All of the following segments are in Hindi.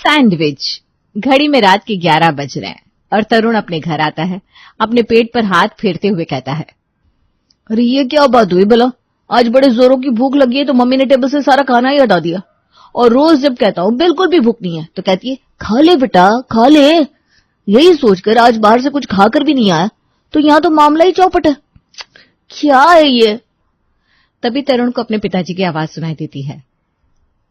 सैंडविच। घड़ी में रात के 11 बज रहे हैं और तरुण अपने घर आता है। अपने पेट पर हाथ फेरते हुए कहता है, अरे ये क्या बात हुई भला? आज बड़े जोरों की भूख लगी है तो मम्मी ने टेबल से सारा खाना ही हटा दिया। और रोज जब कहता हूँ बिल्कुल भी भूख नहीं है तो कहती है, खा ले बेटा खा ले। यही सोचकर आज बाहर से कुछ खाकर भी नहीं आया तो यहाँ तो मामला ही चौपट है। क्या है ये? तभी तरुण को अपने पिताजी की आवाज सुनाई देती है।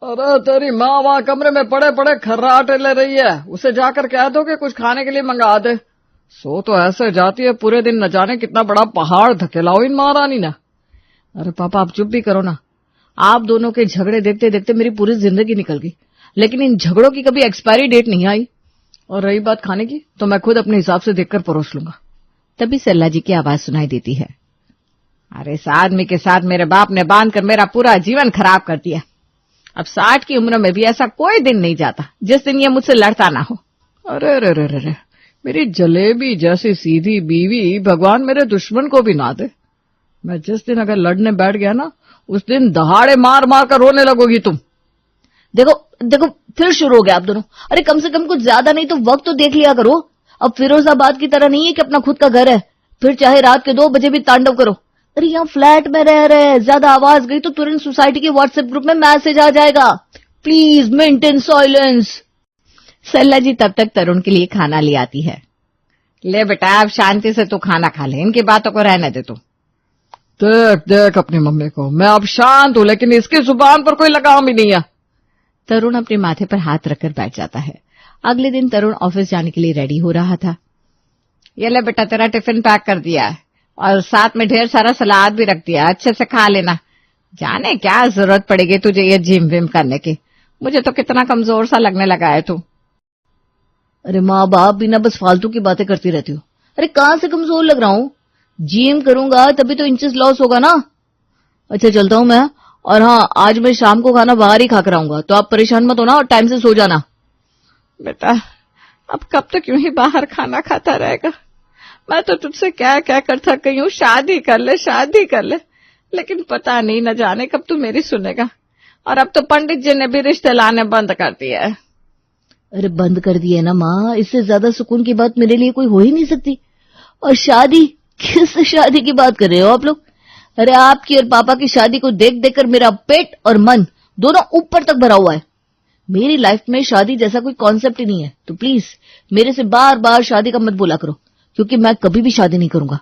अरे तेरी माँ वहां कमरे में पड़े पड़े खर्राटे ले रही है, उसे जाकर कह दो कि कुछ खाने के लिए मंगा दे। सो तो ऐसे जाती है पूरे दिन, न जाने कितना बड़ा पहाड़ धकेला हो इन महारानी ने। अरे पापा आप चुप भी करो ना, आप दोनों के झगड़े देखते देखते मेरी पूरी जिंदगी निकल गई, लेकिन इन झगड़ों की कभी एक्सपायरी डेट नहीं आई। और रही बात खाने की तो मैं खुद अपने हिसाब से देखकर परोस लूंगा। तभी सल्ला जी की आवाज सुनाई देती है। अरे इस आदमी के साथ मेरे बाप ने बांध कर मेरा पूरा जीवन खराब कर दिया। अब 60 की उम्र में भी ऐसा कोई दिन नहीं जाता जिस दिन ये मुझसे लड़ता ना हो। अरे रे रे रे, मेरी जलेबी जैसी सीधी बीवी भगवान मेरे दुश्मन को भी ना दे। मैं जिस दिन अगर लड़ने बैठ गया ना, उस दिन दहाड़े मार मार कर रोने लगोगी तुम। देखो देखो फिर शुरू हो गया आप दोनों। अरे कम से कम कुछ ज्यादा नहीं तो वक्त तो देख लिया करो। अब फिरोजाबाद की तरह नहीं है कि अपना खुद का घर है, फिर चाहे रात के 2 बजे भी तांडव करो। अरे यहाँ फ्लैट में रह रहे हैं, ज्यादा आवाज गई तो तुरंत सोसाइटी के व्हाट्सएप ग्रुप में मैसेज आ जाएगा, प्लीज मेंटेन साइलेंस। सल्ला जी तब तक तरुण के लिए खाना ले आती है। ले बेटा अब शांति से तू खाना खा ले, इनकी बातों को रहने दे तू। देख देख अपनी मम्मी को, मैं अब शांत हूं लेकिन इसकी जुबान पर कोई लगाम ही नहीं है। तरुण अपने माथे पर हाथ रखकर बैठ जाता है। अगले दिन तरुण ऑफिस जाने के लिए रेडी हो रहा था। ये ले बेटा तेरा टिफिन पैक कर दिया है और साथ में ढेर सारा सलाद भी रख दिया, अच्छे से खा लेना। जाने क्या जरूरत पड़ेगी तुझे ये जिम विम करने की, मुझे तो कितना कमजोर सा लगने लगा है तू। अरे माँ बाप बिना बस फालतू की बातें करती रहती हो। अरे कहां से कमजोर लग रहा हूं? जिम करूंगा तभी तो इंचेस लॉस होगा ना। अच्छा चलता हूं मैं, और हाँ आज मैं शाम को खाना बाहर ही खाकर आऊंगा, तो आप परेशान मत होना और टाइम से सो जाना। बेटा अब कब तक यूं ही बाहर खाना खाता रहेगा? मैं तो तुझसे क्या क्या कर थक गई हूँ, शादी कर ले शादी कर ले, लेकिन पता नहीं न जाने कब तू मेरी सुनेगा। और अब तो पंडित जी ने भी रिश्ते लाने बंद कर दिया है। अरे बंद कर दिए ना माँ, इससे ज्यादा सुकून की बात मेरे लिए कोई हो ही नहीं सकती। और शादी, किस शादी की बात कर रहे हो आप लोग? अरे आपकी और पापा की शादी को देख देख कर मेरा पेट और मन दोनों ऊपर तक भरा हुआ है। मेरी लाइफ में शादी जैसा कोई कॉन्सेप्ट ही नहीं है, तो प्लीज मेरे से बार बार शादी का मत बोला करो, क्योंकि मैं कभी भी शादी नहीं करूंगा।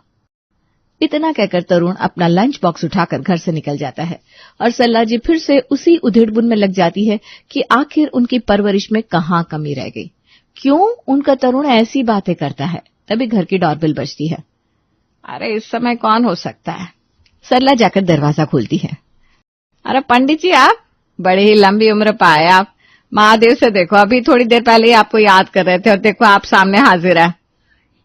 इतना कहकर तरुण अपना लंच बॉक्स उठाकर घर से निकल जाता है और सल्ला जी फिर से उसी उधेड़बुन में लग जाती है कि आखिर उनकी परवरिश में कहां कमी रह गई, क्यों उनका तरुण ऐसी बातें करता है। तभी घर की डोरबेल बजती है। अरे इस समय कौन हो सकता है? सरला जाकर दरवाजा खोलती है। अरे पंडित जी आप, बड़ी ही लंबी उम्र पाए आप। महादेव से देखो, अभी थोड़ी देर पहले ही आपको याद कर रहे थे और देखो आप सामने हाजिर है।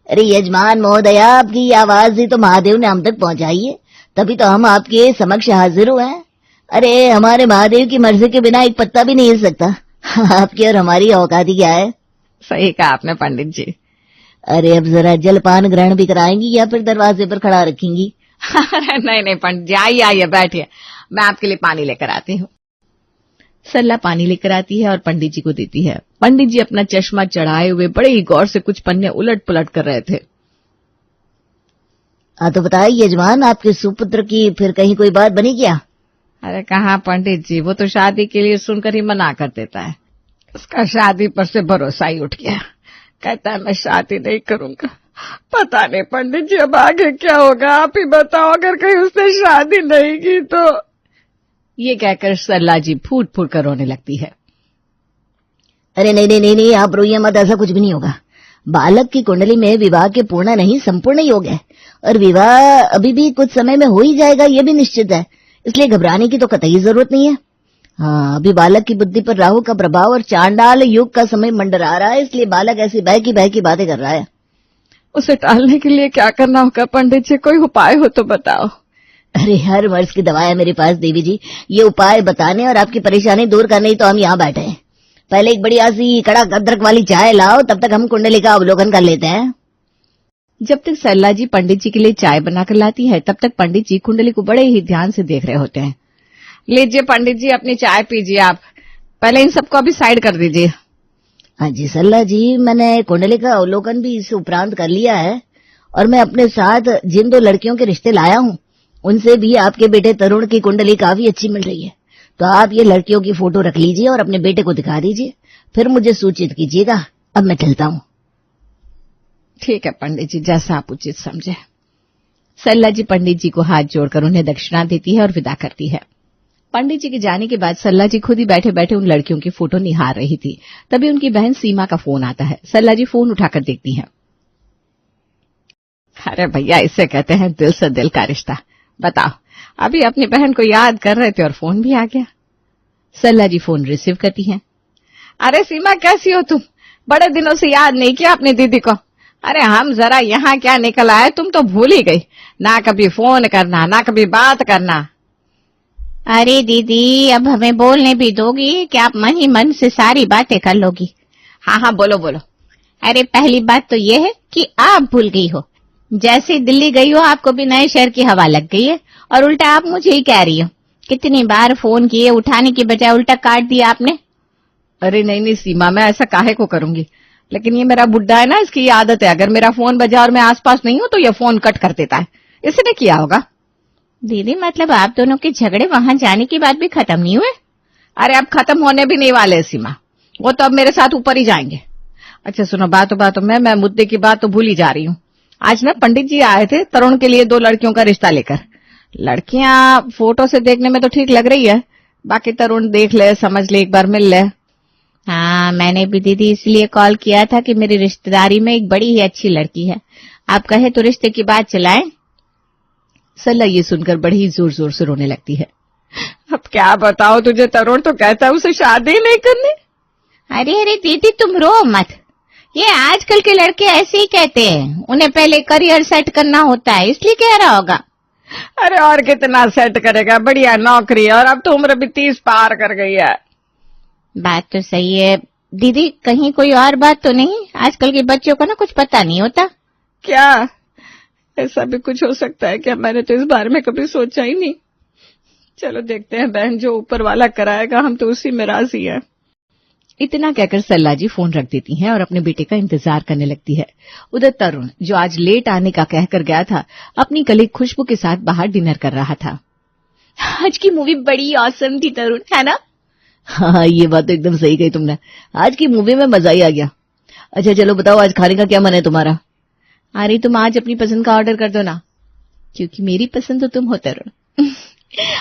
अरे यजमान महोदया, आपकी आवाज ही तो महादेव ने हम तक पहुंचाई है, तभी तो हम आपके समक्ष हाजिर हुए हैं। अरे हमारे महादेव की मर्जी के बिना एक पत्ता भी नहीं हिल सकता। आपकी और हमारी औकात ही क्या है? सही कहा आपने पंडित जी। अरे अब जरा जलपान ग्रहण भी कराएंगी या फिर दरवाजे पर खड़ा रखेंगी? नहीं नहीं पंडित जी, आइए आइए बैठिए, मैं आपके लिए पानी लेकर आती हूँ। सल्ला पानी लेकर आती है और पंडित जी को देती है। पंडित जी अपना चश्मा चढ़ाए हुए बड़े ही गौर से कुछ पन्ने उलट पुलट कर रहे थे। तो बताइए यजमान, आपके सुपुत्र की फिर कहीं कोई बात बनी क्या? अरे कहाँ पंडित जी, वो तो शादी के लिए सुनकर ही मना कर देता है। उसका शादी पर से भरोसा ही उठ गया, कहता है मैं शादी नहीं करूंगा। पता नहीं पंडित जी अब आगे क्या होगा, आप ही बताओ। अगर कहीं उसने शादी नहीं की तो। ये कहकर सरला जी फूट फूट कर रोने लगती है। अरे नहीं नहीं नहीं नहीं, आप रोइए मत, ऐसा कुछ भी नहीं होगा। बालक की कुंडली में विवाह के पूर्ण नहीं संपूर्ण योग है, और विवाह अभी भी कुछ समय में हो ही जाएगा, ये भी निश्चित है, इसलिए घबराने की तो कतई जरूरत नहीं है। हाँ, अभी बालक की बुद्धि पर राहु का प्रभाव और चांडाल युग का समय मंडरा रहा है, इसलिए बालक ऐसी बह की बातें कर रहा है। उसे टालने के लिए क्या करना होगा पंडित जी, कोई उपाय हो तो बताओ। अरे हर वर्ष की दवा है मेरे पास देवी जी, ये उपाय बताने और आपकी परेशानी दूर करने ही तो हम यहाँ बैठे हैं। पहले एक बढ़िया सी कड़क अदरक वाली चाय लाओ, तब तक हम कुंडली का अवलोकन कर लेते हैं। जब तक सरला जी पंडित जी के लिए चाय बनाकर लाती है, तब तक पंडित जी कुंडली को बड़े ही ध्यान से देख रहे होते हैं। लीजिए पंडित जी अपनी चाय पीजिए, आप पहले इन सबको अभी साइड कर दीजिए। हाँ जी सल्ला जी, मैंने कुंडली का अवलोकन भी इस उपरांत कर लिया है और मैं अपने साथ जिन 2 लड़कियों के रिश्ते लाया हूँ उनसे भी आपके बेटे तरुण की कुंडली काफी अच्छी मिल रही है। तो आप ये लड़कियों की फोटो रख लीजिए और अपने बेटे को दिखा दीजिए, फिर मुझे सूचित कीजिएगा। अब मैं चलता हूँ। ठीक है पंडित जी, जैसा आप उचित समझे। सरला जी पंडित जी को हाथ जोड़कर उन्हें दक्षिणा देती है और विदा करती है। पंडित जी के जाने के बाद सरला जी खुद ही बैठे बैठे उन लड़कियों की फोटो निहार रही थी। तभी उनकी बहन सीमा का फोन आता है। सरला जी फोन उठाकर देखती हैं। अरे भैया, इसे कहते हैं दिल से दिल का रिश्ता। बताओ, अभी अपनी बहन को याद कर रहे थे और फोन भी आ गया। सरला जी फोन रिसीव करती हैं। अरे सीमा, कैसी हो तुम? बड़े दिनों से याद नहीं किया अपनी दीदी को। अरे हम जरा यहाँ क्या निकल आए, तुम तो भूल ही गई। ना कभी फोन करना, ना कभी बात करना। अरे दीदी, अब हमें बोलने भी दोगी कि आप मन ही मन से सारी बातें कर लोगी? हाँ हाँ, बोलो बोलो। अरे पहली बात तो ये है कि आप भूल गई हो। जैसे दिल्ली गई हो आपको भी नए शहर की हवा लग गई है और उल्टा आप मुझे ही कह रही हो। कितनी बार फोन किए, उठाने की बजाय उल्टा काट दिया आपने। अरे नहीं नहीं सीमा, मैं ऐसा काहे को करूंगी, लेकिन ये मेरा बुड्ढा है ना, इसकी ये आदत है। अगर मेरा फोन बजा और मैं आसपास नहीं हूं तो ये फोन कट कर देता है। इसने किया होगा। दीदी मतलब आप दोनों के झगड़े वहां जाने के बाद भी खत्म नहीं हुए? अरे अब खत्म होने भी नहीं वाले सीमा, वो तो अब मेरे साथ ऊपर ही जाएंगे। अच्छा सुनो, बातों में मैं मुद्दे की बात तो भूल ही जा रही हूँ। आज ना पंडित जी आए थे तरुण के लिए 2 लड़कियों का रिश्ता लेकर। लड़कियां फोटो से देखने में तो ठीक लग रही है, बाकी तरुण देख ले, समझ ले, एक बार मिल ले। हाँ, मैंने भी दीदी इसलिए कॉल किया था कि मेरी रिश्तेदारी में एक बड़ी ही अच्छी लड़की है। आप कहे तो रिश्ते की बात चलाएं। सरला ये सुनकर बड़ी ही जोर जोर से रोने लगती है। अब क्या बताओ तुझे, तरुण तो कहता है उसे शादी नहीं करनी। अरे अरे दीदी, तुम रो मत। ये आजकल के लड़के ऐसे ही कहते हैं, उन्हें पहले करियर सेट करना होता है, इसलिए कह रहा होगा। अरे और कितना सेट करेगा, बढ़िया नौकरी है और अब तो उम्र भी 30 पार कर गई है। बात तो सही है दीदी, कहीं कोई और बात तो नहीं? आजकल के बच्चों को ना कुछ पता नहीं होता। क्या ऐसा भी कुछ हो सकता है क्या? मैंने तो इस बारे में कभी सोचा ही नहीं। चलो देखते हैं बहन, जो ऊपर वाला कराएगा, हम तो उसी में राजी है। इतना कहकर सरला जी फोन रख देती हैं और अपने बेटे का इंतजार करने लगती है। उधर तरुण, जो आज लेट आने का कहकर गया था, अपनी कलीग खुशबू के साथ बाहर डिनर कर रहा था। आज की मूवी बड़ी ऑसम थी तरुण, है ना? हाँ, ये बात तो एकदम सही कही तुमने। आज की मूवी में मजा ही आ गया। अच्छा चलो बताओ, आज खाने का क्या मन है तुम्हारा? अरे तुम आज अपनी पसंद का ऑर्डर कर दो ना, क्योंकि मेरी पसंद तो तुम हो तरुण।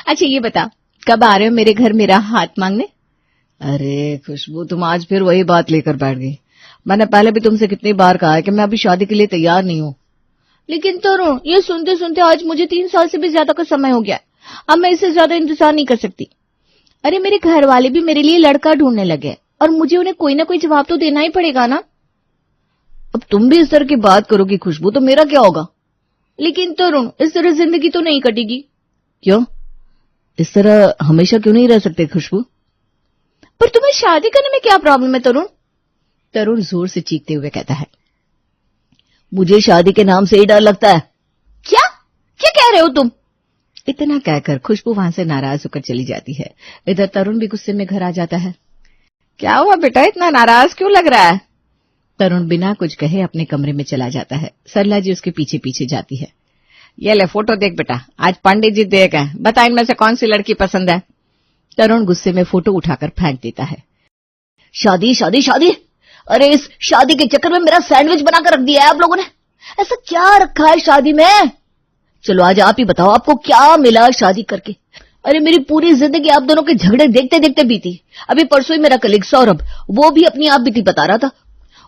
अच्छा ये बता, कब आ रहे हो मेरे घर मेरा हाथ मांगने? अरे खुशबू, तुम आज फिर वही बात लेकर बैठ गई। मैंने पहले भी तुमसे कितनी बार कहा है कि मैं अभी शादी के लिए तैयार नहीं हूँ। लेकिन तरुण, ये सुनते सुनते आज मुझे 3 साल से भी ज्यादा का समय हो गया। अब मैं इससे ज्यादा इंतजार नहीं कर सकती। अरे मेरे घर वाले भी मेरे लिए लड़का ढूंढने लगे और मुझे उन्हें कोई ना कोई जवाब तो देना ही पड़ेगा ना। अब तुम भी इस तरह की बात करोगी खुशबू, तो मेरा क्या होगा? लेकिन तरुण, इस तरह जिंदगी तो नहीं कटेगी। क्यों? इस तरह हमेशा क्यों नहीं रह सकते खुशबू? पर तुम्हें शादी करने में क्या प्रॉब्लम है तरुण? तरुण जोर से चीखते हुए कहता है। मुझे शादी के नाम से ही डर लगता है। क्या क्या कह रहे हो तुम? इतना कहकर खुशबू वहां से नाराज होकर चली जाती है। इधर तरुण भी गुस्से में घर आ जाता है। क्या हुआ बेटा, इतना नाराज क्यों लग रहा है? तरुण बिना कुछ कहे अपने कमरे में चला जाता है। सरला जी उसके पीछे पीछे जाती है। ये ले फोटो देख बेटा, आज पंडित जी देख है, बता इनमें से कौन सी लड़की पसंद है? तरुण गुस्से में फोटो उठाकर फेंक देता है। शादी शादी शादी, अरे इस शादी के चक्कर में मेरा सैंडविच बनाकर रख दिया है आप लोगों ने। ऐसा क्या रखा है शादी में? चलो आज आप ही बताओ, आपको क्या मिला शादी करके? अरे मेरी पूरी जिंदगी आप दोनों के झगड़े देखते देखते बीती। अभी परसों ही मेरा कलीग सौरभ, वो भी अपनी आप बीती बता रहा था,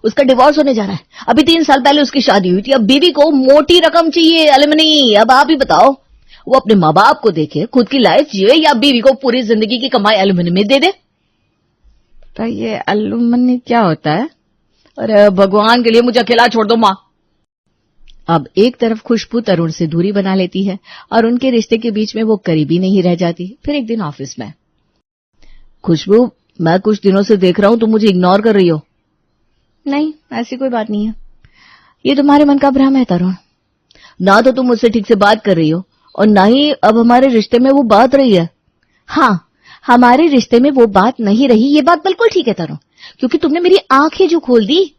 उसका डिवोर्स होने जा रहा है। अभी 3 साल पहले उसकी शादी हुई थी। अब बीवी को मोटी रकम चाहिए, एलिमनी। अब आप ही बताओ, वो अपने माँ बाप को देखे, खुद की लाइफ जिए, या बीवी को पूरी जिंदगी की कमाई एलिमनी में दे दे? तो ये एलुमनी क्या होता है? अरे भगवान के लिए मुझे अकेला छोड़ दो माँ। अब एक तरफ खुशबू तरुण से दूरी बना लेती है और उनके रिश्ते के बीच में वो करीबी नहीं रह जाती। फिर एक दिन ऑफिस में, खुशबू मैं कुछ दिनों से देख रहा हूं तुम मुझे इग्नोर कर रही हो। नहीं, ऐसी कोई बात नहीं है, ये तुम्हारे मन का भ्रम है तरुण। ना तो तुम मुझसे ठीक से बात कर रही हो और ना ही अब हमारे रिश्ते में वो बात रही है। हाँ, हमारे रिश्ते में वो बात नहीं रही, ये बात बिल्कुल ठीक है तरुण। क्योंकि तुमने मेरी आंखें जो खोल दी।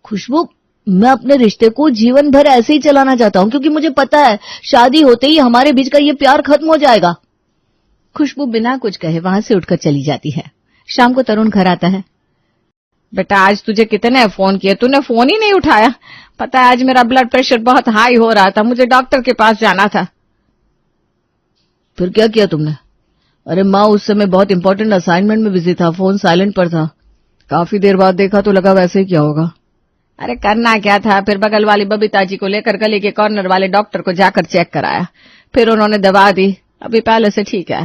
खुशबू, मैं अपने रिश्ते को जीवन भर ऐसे ही चलाना चाहता हूँ, क्योंकि मुझे पता है शादी होते ही हमारे बीच का ये प्यार खत्म हो जाएगा। खुशबू बिना कुछ कहे वहां से उठकर चली जाती है। शाम को तरुण घर आता है। बेटा, आज तुझे कितने फोन किए, तूने फोन ही नहीं उठाया। पता है आज मेरा ब्लड प्रेशर बहुत हाई हो रहा था, मुझे डॉक्टर के पास जाना था। फिर क्या किया तुमने? अरे माँ, उस समय बहुत इंपॉर्टेंट असाइनमेंट में बिजी था, फोन साइलेंट पर था। काफी देर बाद देखा तो लगा वैसे ही क्या होगा। अरे करना क्या था, फिर बगल वाली बबीता जी को लेकर गली के कॉर्नर वाले डॉक्टर को जाकर चेक कराया, फिर उन्होंने दवा दी, अभी पहले से ठीक है।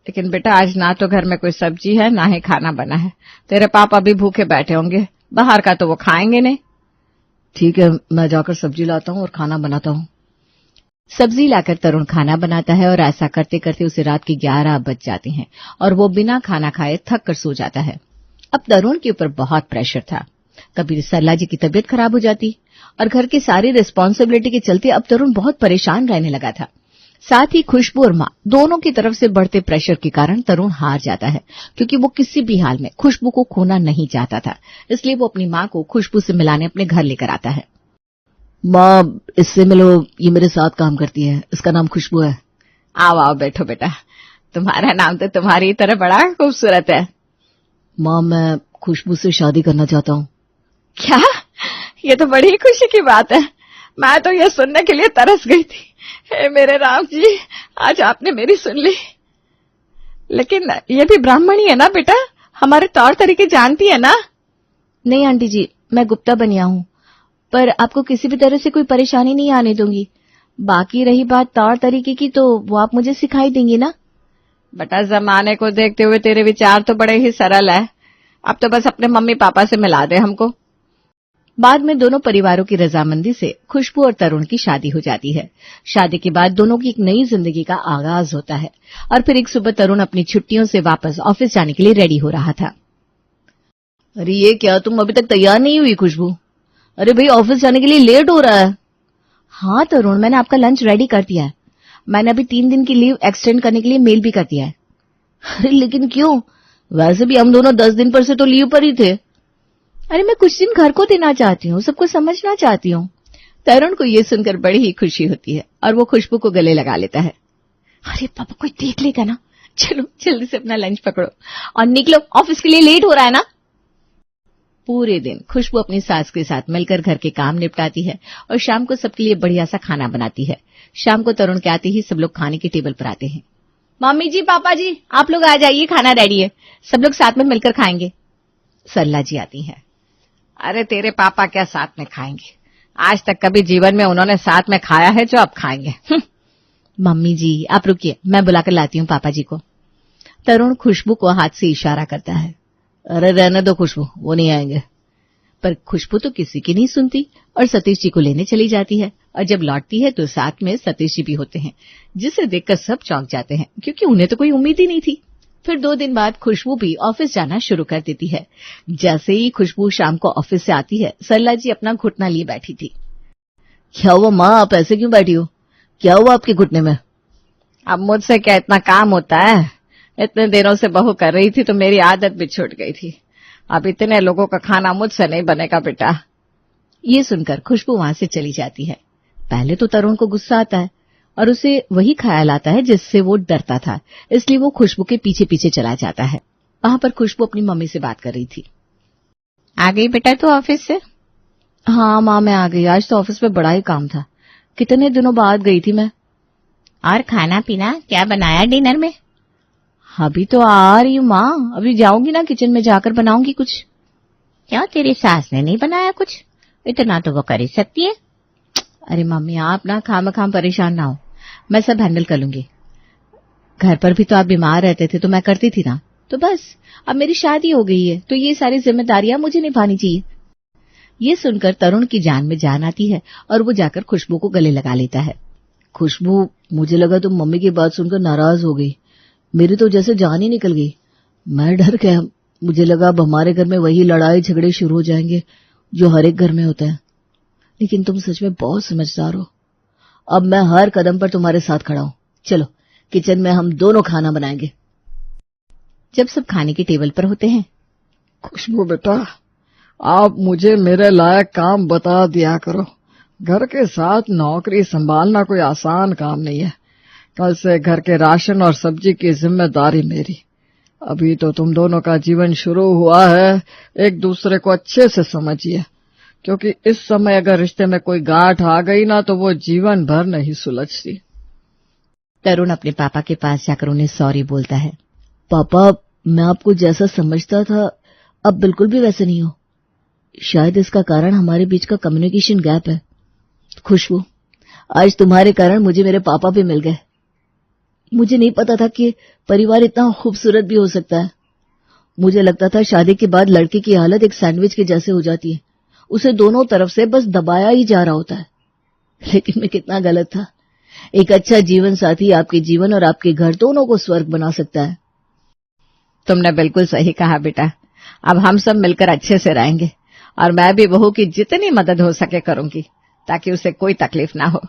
लेकिन बेटा आज ना तो घर में कोई सब्जी है ना ही खाना बना है, तेरे पापा भी भूखे बैठे होंगे, बाहर का तो वो खाएंगे नहीं। ठीक है, मैं जाकर सब्जी लाता हूँ और खाना बनाता हूँ। सब्जी लाकर तरुण खाना बनाता है और ऐसा करते करते उसे रात के 11 बज जाते हैं और वो बिना खाना खाए थक कर सो जाता है। अब तरुण के ऊपर बहुत प्रेशर था। कभी सरला जी की तबीयत खराब हो जाती और घर की सारी रिस्पॉन्सिबिलिटी के चलते अब तरुण बहुत परेशान रहने लगा था। साथ ही खुशबू और माँ दोनों की तरफ से बढ़ते प्रेशर के कारण तरुण हार जाता है, क्योंकि वो किसी भी हाल में खुशबू को खोना नहीं चाहता था। इसलिए वो अपनी माँ को खुशबू से मिलाने अपने घर लेकर आता है। माँ, इससे मिलो, ये मेरे साथ काम करती है, इसका नाम खुशबू है। आओ आओ बैठो बेटा, तुम्हारा नाम तो तुम्हारी तरह बड़ा खूबसूरत है। माँ, मैं खुशबू से शादी करना चाहता हूँ। क्या? ये तो बड़ी खुशी की बात है, मैं तो ये सुनने के लिए तरस गई थी। हे मेरे राम जी, आज आपने मेरी सुन ली। लेकिन ये भी ब्राह्मणी है ना बेटा, हमारे तौर तरीके जानती है ना? नहीं आंटी जी, मैं गुप्ता बनिया हूँ, पर आपको किसी भी तरह से कोई परेशानी नहीं आने दूंगी। बाकी रही बात तौर तरीके की, तो वो आप मुझे सिखाई देंगी ना? बेटा, जमाने को देखते हुए तेरे विचार तो बड़े ही सरल है, अब तो बस अपने मम्मी पापा से मिला दे हमको। बाद में दोनों परिवारों की रजामंदी से खुशबू और तरुण की शादी हो जाती है। शादी के बाद दोनों की एक नई जिंदगी का आगाज होता है और फिर एक सुबह तरुण अपनी छुट्टियों से वापस ऑफिस जाने के लिए रेडी हो रहा था। अरे ये क्या, तुम अभी तक तैयार नहीं हुई खुशबू? अरे भाई, ऑफिस जाने के लिए लेट हो रहा है। हाँ तरुण, मैंने आपका लंच रेडी कर दिया है। मैंने अभी 3 दिन की लीव एक्सटेंड करने के लिए मेल भी कर दिया है। अरे लेकिन क्यों? वैसे भी हम दोनों 10 दिन पर से तो लीव पर ही थे। अरे मैं कुछ दिन घर को देना चाहती हूँ, सबको समझना चाहती हूँ। तरुण को ये सुनकर बड़ी ही खुशी होती है और वो खुशबू को गले लगा लेता है। अरे पापा, कोई देख लेगा ना। चलो जल्दी से अपना लंच पकड़ो और निकलो, ऑफिस के लिए लेट हो रहा है ना। पूरे दिन खुशबू अपनी सास के साथ मिलकर घर के काम निपटाती है और शाम को सबके लिए बढ़िया सा खाना बनाती है। शाम को तरुण के आते ही सब लोग खाने के टेबल पर आते हैं। मम्मी जी, पापा जी, आप लोग आ जाइए, खाना रेडी है, सब लोग साथ में मिलकर खाएंगे। सरला जी आती है। अरे तेरे पापा क्या साथ में खाएंगे, आज तक कभी जीवन में उन्होंने साथ में खाया है जो अब खाएंगे। मम्मी जी आप रुकिए, मैं बुलाकर लाती हूँ पापा जी को। तरुण खुशबू को हाथ से इशारा करता है। अरे रहने दो खुशबू, वो नहीं आएंगे। पर खुशबू तो किसी की नहीं सुनती और सतीश जी को लेने चली जाती है और जब लौटती है तो साथ में सतीश जी भी होते हैं, जिसे देखकर सब चौंक जाते हैं क्योंकि उन्हें तो कोई उम्मीद ही नहीं थी। फिर 2 दिन बाद खुशबू भी ऑफिस जाना शुरू कर देती है। जैसे ही खुशबू शाम को ऑफिस से आती है, सरला जी अपना घुटना लिए बैठी थी। क्या हुआ माँ, आप ऐसे क्यों बैठी हो? क्या हुआ आपके घुटने में? अब मुझसे क्या इतना काम होता है, इतने दिनों से बहू कर रही थी तो मेरी आदत भी छूट गई थी। अब इतने लोगों का खाना मुझसे नहीं बनेगा बेटा। ये सुनकर खुशबू वहां से चली जाती है। पहले तो तरुण को गुस्सा आता है और उसे वही ख्याल आता है जिससे वो डरता था, इसलिए वो खुशबू के पीछे पीछे चला जाता है। वहां पर खुशबू अपनी मम्मी से बात कर रही थी। आ गई बेटा तू ऑफिस से? हाँ माँ, मैं आ गई। आज तो ऑफिस में बड़ा ही काम था, कितने दिनों बाद गई थी मैं। और खाना पीना क्या बनाया डिनर में? अभी तो आ रही हूँ माँ, अभी जाऊंगी ना किचन में, जाकर बनाऊंगी कुछ। क्या तेरी सास ने नहीं बनाया कुछ? इतना तो वो कर ही सकती है। अरे मम्मी, आप ना खामखाम परेशान ना हो, मैं सब हैंडल कर लूंगी। घर पर भी तो आप बीमार रहते थे तो मैं करती थी ना, तो बस अब मेरी शादी हो गई है तो ये सारी जिम्मेदारियां मुझे निभानी चाहिए। ये सुनकर तरुण की जान में जान आती है और वो जाकर खुशबू को गले लगा लेता है। खुशबू, मुझे लगा तुम मम्मी की बात सुनकर नाराज हो गई, मेरी तो जैसे जान ही निकल गई। मैं डर गया, मुझे लगा अब हमारे घर में वही लड़ाई झगड़े शुरू हो जाएंगे जो हर एक घर में होता है। लेकिन तुम सच में बहुत समझदार हो, अब मैं हर कदम पर तुम्हारे साथ खड़ा हूं। चलो किचन में हम दोनों खाना बनाएंगे। जब सब खाने के टेबल पर होते हैं खुशबू बेटा, आप मुझे मेरे लायक काम बता दिया करो। घर के साथ नौकरी संभालना कोई आसान काम नहीं है। कल से घर के राशन और सब्जी की जिम्मेदारी मेरी। अभी तो तुम दोनों का जीवन शुरू हुआ है, एक दूसरे को अच्छे से समझिए, क्योंकि इस समय अगर रिश्ते में कोई गांठ आ गई ना तो वो जीवन भर नहीं सुलझती। तरुण अपने पापा के पास जाकर उन्हें सॉरी बोलता है। पापा, मैं आपको जैसा समझता था अब बिल्कुल भी वैसे नहीं हो। शायद इसका कारण हमारे बीच का कम्युनिकेशन गैप है। खुशबू, आज तुम्हारे कारण मुझे मेरे पापा भी मिल गए। मुझे नहीं पता था कि परिवार इतना खूबसूरत भी हो सकता है। मुझे लगता था शादी के बाद लड़के की हालत एक सैंडविच के जैसे हो जाती है, उसे दोनों तरफ से बस दबाया ही जा रहा होता है। लेकिन मैं कितना गलत था। एक अच्छा जीवन साथी आपके जीवन और आपके घर दोनों को स्वर्ग बना सकता है। तुमने बिल्कुल सही कहा बेटा। अब हम सब मिलकर अच्छे से रहेंगे और मैं भी बहू की जितनी मदद हो सके करूंगी ताकि उसे कोई तकलीफ ना हो।